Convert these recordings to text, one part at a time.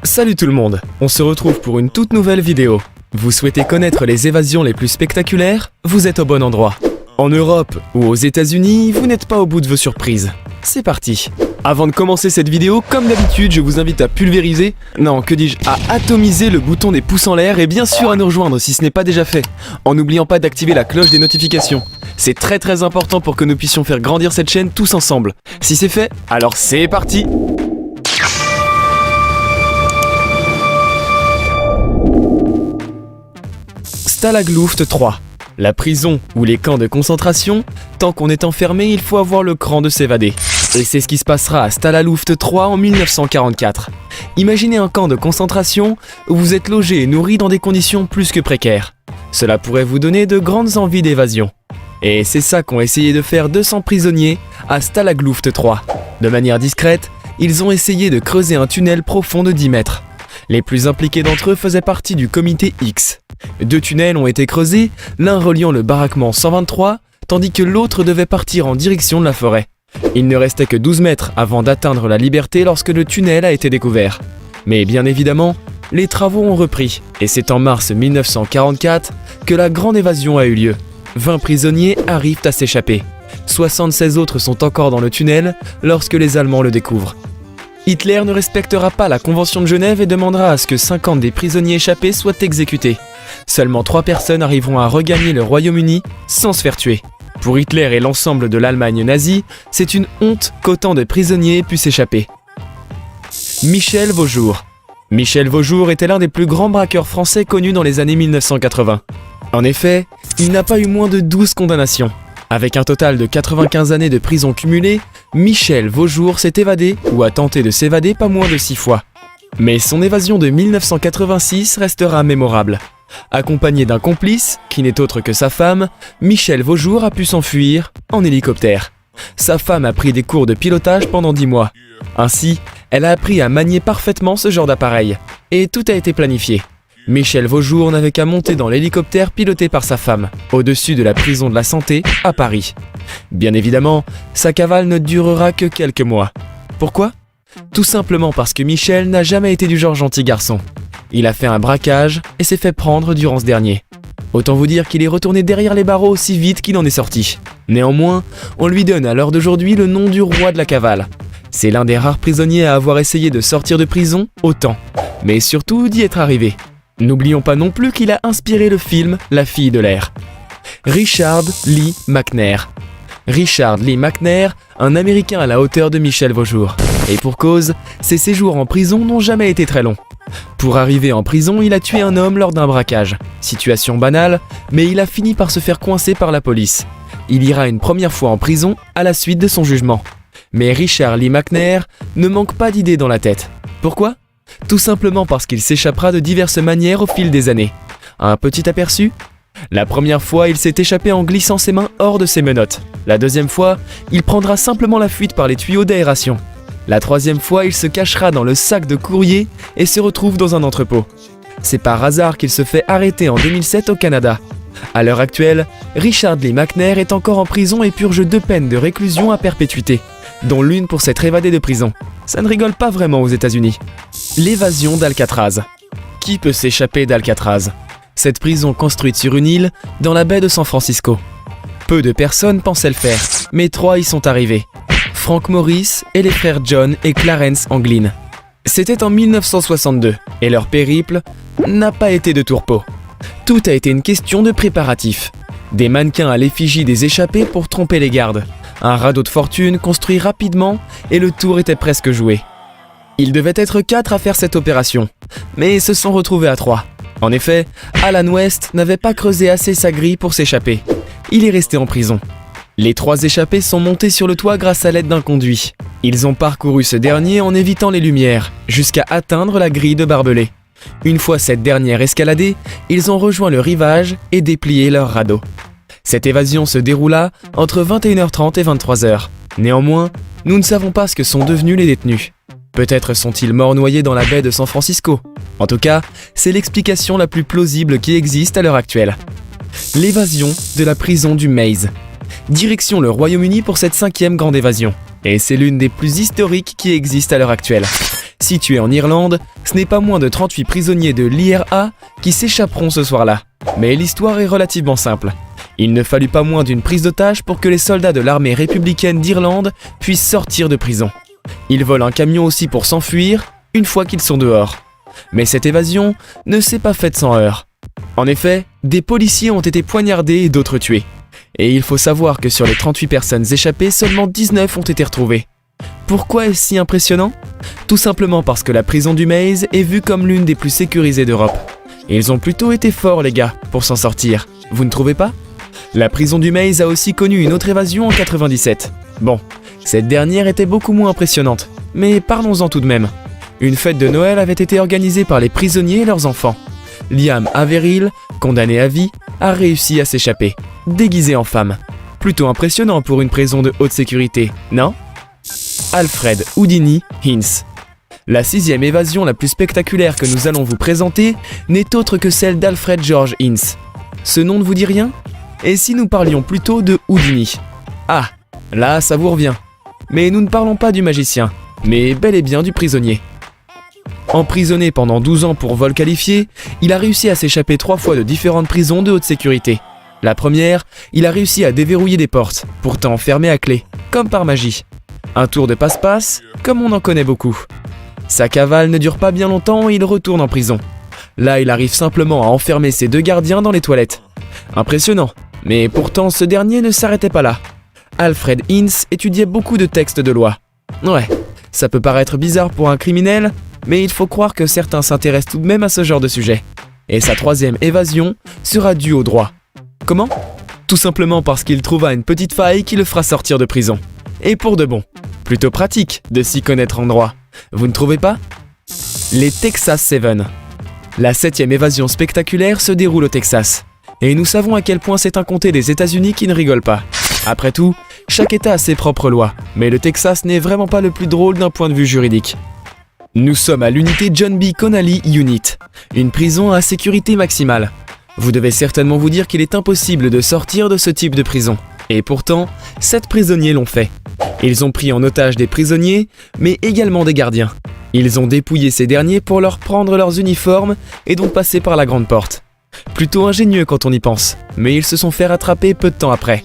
Salut tout le monde, on se retrouve pour une toute nouvelle vidéo. Vous souhaitez connaître les évasions les plus spectaculaires? Vous êtes au bon endroit. En Europe ou aux États-Unis, vous n'êtes pas au bout de vos surprises. C'est parti. Avant de commencer cette vidéo, comme d'habitude, je vous invite à pulvériser, non, que dis-je, à atomiser le bouton des pouces en l'air et bien sûr à nous rejoindre si ce n'est pas déjà fait, en n'oubliant pas d'activer la cloche des notifications. C'est très important pour que nous puissions faire grandir cette chaîne tous ensemble. Si c'est fait, alors c'est parti. Stalag Luft 3. La prison ou les camps de concentration, tant qu'on est enfermé, il faut avoir le cran de s'évader. Et c'est ce qui se passera à Stalag Luft 3 en 1944. Imaginez un camp de concentration où vous êtes logé et nourri dans des conditions plus que précaires. Cela pourrait vous donner de grandes envies d'évasion. Et c'est ça qu'ont essayé de faire 200 prisonniers à Stalag Luft 3. De manière discrète, ils ont essayé de creuser un tunnel profond de 10 mètres. Les plus impliqués d'entre eux faisaient partie du comité X. 2 tunnels ont été creusés, l'un reliant le baraquement 123, tandis que l'autre devait partir en direction de la forêt. Il ne restait que 12 mètres avant d'atteindre la liberté lorsque le tunnel a été découvert. Mais bien évidemment, les travaux ont repris, et c'est en mars 1944 que la grande évasion a eu lieu. 20 prisonniers arrivent à s'échapper. 76 autres sont encore dans le tunnel lorsque les Allemands le découvrent. Hitler ne respectera pas la Convention de Genève et demandera à ce que 50 des prisonniers échappés soient exécutés. Seulement 3 personnes arriveront à regagner le Royaume-Uni sans se faire tuer. Pour Hitler et l'ensemble de l'Allemagne nazie, c'est une honte qu'autant de prisonniers aient pu s'échapper. Michel Vaujour. Michel Vaujour était l'un des plus grands braqueurs français connus dans les années 1980. En effet, il n'a pas eu moins de 12 condamnations. Avec un total de 95 années de prison cumulées, Michel Vaujour s'est évadé ou a tenté de s'évader pas moins de 6 fois. Mais son évasion de 1986 restera mémorable. Accompagné d'un complice, qui n'est autre que sa femme, Michel Vaujour a pu s'enfuir en hélicoptère. Sa femme a pris des cours de pilotage pendant 10 mois. Ainsi, elle a appris à manier parfaitement ce genre d'appareil. Et tout a été planifié. Michel Vaujour n'avait qu'à monter dans l'hélicoptère piloté par sa femme, au-dessus de la prison de la Santé, à Paris. Bien évidemment, sa cavale ne durera que quelques mois. Pourquoi ? Tout simplement parce que Michel n'a jamais été du genre gentil garçon. Il a fait un braquage et s'est fait prendre durant ce dernier. Autant vous dire qu'il est retourné derrière les barreaux aussi vite qu'il en est sorti. Néanmoins, on lui donne à l'heure d'aujourd'hui le nom du roi de la cavale. C'est l'un des rares prisonniers à avoir essayé de sortir de prison autant, mais surtout d'y être arrivé. N'oublions pas non plus qu'il a inspiré le film La fille de l'air. Richard Lee McNair. Richard Lee McNair, un Américain à la hauteur de Michel Vaujour. Et pour cause, ses séjours en prison n'ont jamais été très longs. Pour arriver en prison, il a tué un homme lors d'un braquage. Situation banale, mais il a fini par se faire coincer par la police. Il ira une première fois en prison à la suite de son jugement. Mais Richard Lee McNair ne manque pas d'idées dans la tête. Pourquoi ? Tout simplement parce qu'il s'échappera de diverses manières au fil des années. Un petit aperçu ? La première fois, il s'est échappé en glissant ses mains hors de ses menottes. La deuxième fois, il prendra simplement la fuite par les tuyaux d'aération. La troisième fois, il se cachera dans le sac de courrier et se retrouve dans un entrepôt. C'est par hasard qu'il se fait arrêter en 2007 au Canada. À l'heure actuelle, Richard Lee McNair est encore en prison et purge 2 peines de réclusion à perpétuité, dont l'une pour s'être évadé de prison. Ça ne rigole pas vraiment aux États-Unis. L'évasion d'Alcatraz. Qui peut s'échapper d'Alcatraz ? Cette prison construite sur une île dans la baie de San Francisco. Peu de personnes pensaient le faire, mais 3 y sont arrivés. Frank Morris et les frères John et Clarence Anglin. C'était en 1962, et leur périple n'a pas été de tourpeau. Tout a été une question de préparatifs. Des mannequins à l'effigie des échappés pour tromper les gardes. Un radeau de fortune construit rapidement et le tour était presque joué. Il devait être 4 à faire cette opération, mais ils se sont retrouvés à 3. En effet, Alan West n'avait pas creusé assez sa grille pour s'échapper. Il est resté en prison. Les 3 échappés sont montés sur le toit grâce à l'aide d'un conduit. Ils ont parcouru ce dernier en évitant les lumières, jusqu'à atteindre la grille de barbelés. Une fois cette dernière escaladée, ils ont rejoint le rivage et déplié leur radeau. Cette évasion se déroula entre 21h30 et 23h. Néanmoins, nous ne savons pas ce que sont devenus les détenus. Peut-être sont-ils morts noyés dans la baie de San Francisco. En tout cas, c'est l'explication la plus plausible qui existe à l'heure actuelle. L'évasion de la prison du Maze. Direction le Royaume-Uni pour cette 5e grande évasion. Et c'est l'une des plus historiques qui existent à l'heure actuelle. Situé en Irlande, ce n'est pas moins de 38 prisonniers de l'IRA qui s'échapperont ce soir-là. Mais l'histoire est relativement simple. Il ne fallut pas moins d'une prise d'otage pour que les soldats de l'armée républicaine d'Irlande puissent sortir de prison. Ils volent un camion aussi pour s'enfuir, une fois qu'ils sont dehors. Mais cette évasion ne s'est pas faite sans heurts. En effet, des policiers ont été poignardés et d'autres tués. Et il faut savoir que sur les 38 personnes échappées, seulement 19 ont été retrouvées. Pourquoi est-ce si impressionnant ? Tout simplement parce que la prison du Maze est vue comme l'une des plus sécurisées d'Europe. Ils ont plutôt été forts les gars, pour s'en sortir. Vous ne trouvez pas ? La prison du Maze a aussi connu une autre évasion en 97. Bon, cette dernière était beaucoup moins impressionnante, mais parlons-en tout de même. Une fête de Noël avait été organisée par les prisonniers et leurs enfants. Liam Averill, condamné à vie, a réussi à s'échapper, déguisé en femme. Plutôt impressionnant pour une prison de haute sécurité, non ? Alfred Houdini Ince. La 6e évasion la plus spectaculaire que nous allons vous présenter n'est autre que celle d'Alfred George Ince. Ce nom ne vous dit rien ? Et si nous parlions plutôt de Houdini ? Ah, là ça vous revient. Mais nous ne parlons pas du magicien, mais bel et bien du prisonnier. Emprisonné pendant 12 ans pour vol qualifié, il a réussi à s'échapper 3 fois de différentes prisons de haute sécurité. La première, il a réussi à déverrouiller des portes, pourtant fermées à clé, comme par magie. Un tour de passe-passe, comme on en connaît beaucoup. Sa cavale ne dure pas bien longtemps et il retourne en prison. Là, il arrive simplement à enfermer ses 2 gardiens dans les toilettes. Impressionnant, mais pourtant ce dernier ne s'arrêtait pas là. Alfred Ince étudiait beaucoup de textes de loi. Ouais, ça peut paraître bizarre pour un criminel, mais il faut croire que certains s'intéressent tout de même à ce genre de sujet. Et sa 3e évasion sera due au droit. Comment ? Tout simplement parce qu'il trouva une petite faille qui le fera sortir de prison. Et pour de bon. Plutôt pratique de s'y connaître en droit. Vous ne trouvez pas ? Les Texas 7. La 7e évasion spectaculaire se déroule au Texas. Et nous savons à quel point c'est un comté des États-Unis qui ne rigole pas. Après tout, chaque État a ses propres lois, mais le Texas n'est vraiment pas le plus drôle d'un point de vue juridique. Nous sommes à l'unité John B. Connally Unit, une prison à sécurité maximale. Vous devez certainement vous dire qu'il est impossible de sortir de ce type de prison. Et pourtant, 7 prisonniers l'ont fait. Ils ont pris en otage des prisonniers, mais également des gardiens. Ils ont dépouillé ces derniers pour leur prendre leurs uniformes et donc passer par la grande porte. Plutôt ingénieux quand on y pense, mais ils se sont fait rattraper peu de temps après.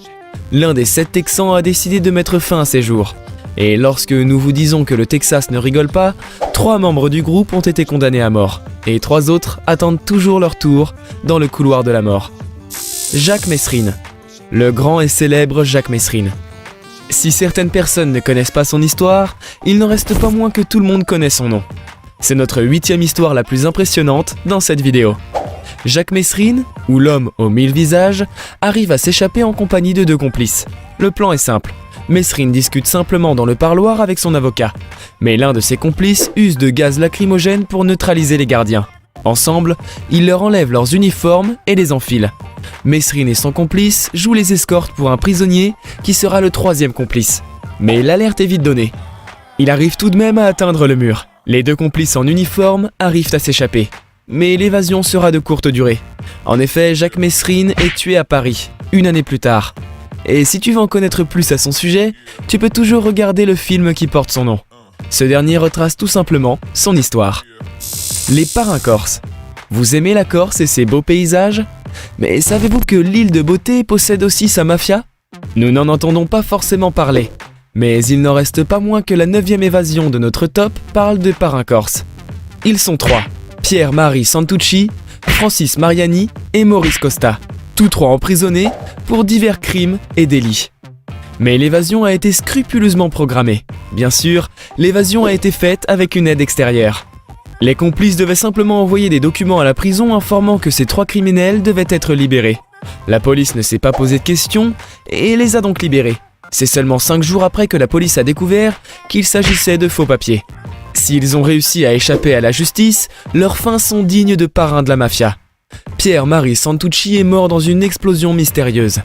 L'un des 7 Texans a décidé de mettre fin à ses jours. Et lorsque nous vous disons que le Texas ne rigole pas, 3 membres du groupe ont été condamnés à mort, et 3 autres attendent toujours leur tour dans le couloir de la mort. Jacques Messrine. Le grand et célèbre Jacques Messrine. Si certaines personnes ne connaissent pas son histoire, il n'en reste pas moins que tout le monde connaît son nom. C'est notre 8e histoire la plus impressionnante dans cette vidéo. Jacques Messrine, ou l'homme aux 1000 visages, arrive à s'échapper en compagnie de 2 complices. Le plan est simple. Messrine discute simplement dans le parloir avec son avocat. Mais l'un de ses complices use de gaz lacrymogène pour neutraliser les gardiens. Ensemble, ils leur enlèvent leurs uniformes et les enfilent. Messrine et son complice jouent les escortes pour un prisonnier qui sera le 3e complice. Mais l'alerte est vite donnée. Il arrive tout de même à atteindre le mur. Les 2 complices en uniforme arrivent à s'échapper. Mais l'évasion sera de courte durée. En effet, Jacques Messrine est tué à Paris, 1 année plus tard. Et si tu veux en connaître plus à son sujet, tu peux toujours regarder le film qui porte son nom. Ce dernier retrace tout simplement son histoire. Les parrains corses. Vous aimez la Corse et ses beaux paysages ? Mais savez-vous que l'île de Beauté possède aussi sa mafia ? Nous n'en entendons pas forcément parler. Mais il n'en reste pas moins que la 9e évasion de notre top parle de parrains corses. Ils sont 3. Pierre-Marie Santucci, Francis Mariani et Maurice Costa. Tous 3 emprisonnés pour divers crimes et délits. Mais l'évasion a été scrupuleusement programmée. Bien sûr, l'évasion a été faite avec une aide extérieure. Les complices devaient simplement envoyer des documents à la prison informant que ces 3 criminels devaient être libérés. La police ne s'est pas posé de questions et les a donc libérés. C'est seulement 5 jours après que la police a découvert qu'il s'agissait de faux papiers. S'ils ont réussi à échapper à la justice, leurs fins sont dignes de parrains de la mafia. Pierre-Marie Santucci est mort dans une explosion mystérieuse.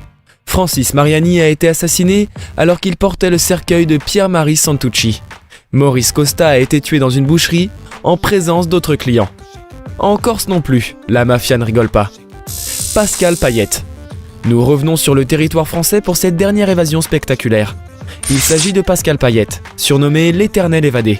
Francis Mariani a été assassiné alors qu'il portait le cercueil de Pierre-Marie Santucci. Maurice Costa a été tué dans une boucherie en présence d'autres clients. En Corse non plus, la mafia ne rigole pas. Pascal Payette. Nous revenons sur le territoire français pour cette dernière évasion spectaculaire. Il s'agit de Pascal Payette, surnommé l'Éternel évadé.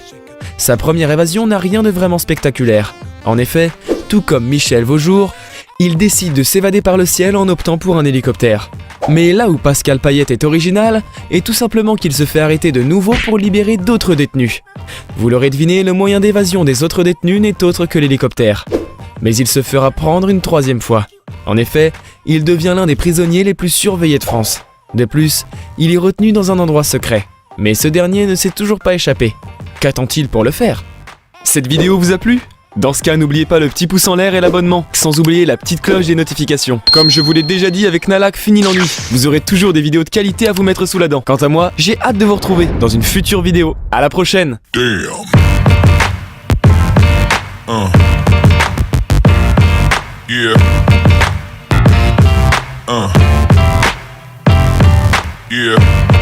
Sa première évasion n'a rien de vraiment spectaculaire. En effet, tout comme Michel Vaujour, il décide de s'évader par le ciel en optant pour un hélicoptère. Mais là où Pascal Payette est original, est tout simplement qu'il se fait arrêter de nouveau pour libérer d'autres détenus. Vous l'aurez deviné, le moyen d'évasion des autres détenus n'est autre que l'hélicoptère. Mais il se fera prendre une troisième fois. En effet, il devient l'un des prisonniers les plus surveillés de France. De plus, il est retenu dans un endroit secret. Mais ce dernier ne s'est toujours pas échappé. Qu'attend-il pour le faire? Cette vidéo vous a plu? Dans ce cas, n'oubliez pas le petit pouce en l'air et l'abonnement, sans oublier la petite cloche des notifications. Comme je vous l'ai déjà dit avec Nalak, fini l'ennui. Vous aurez toujours des vidéos de qualité à vous mettre sous la dent. Quant à moi, j'ai hâte de vous retrouver dans une future vidéo. À la prochaine. Damn. Yeah. Yeah.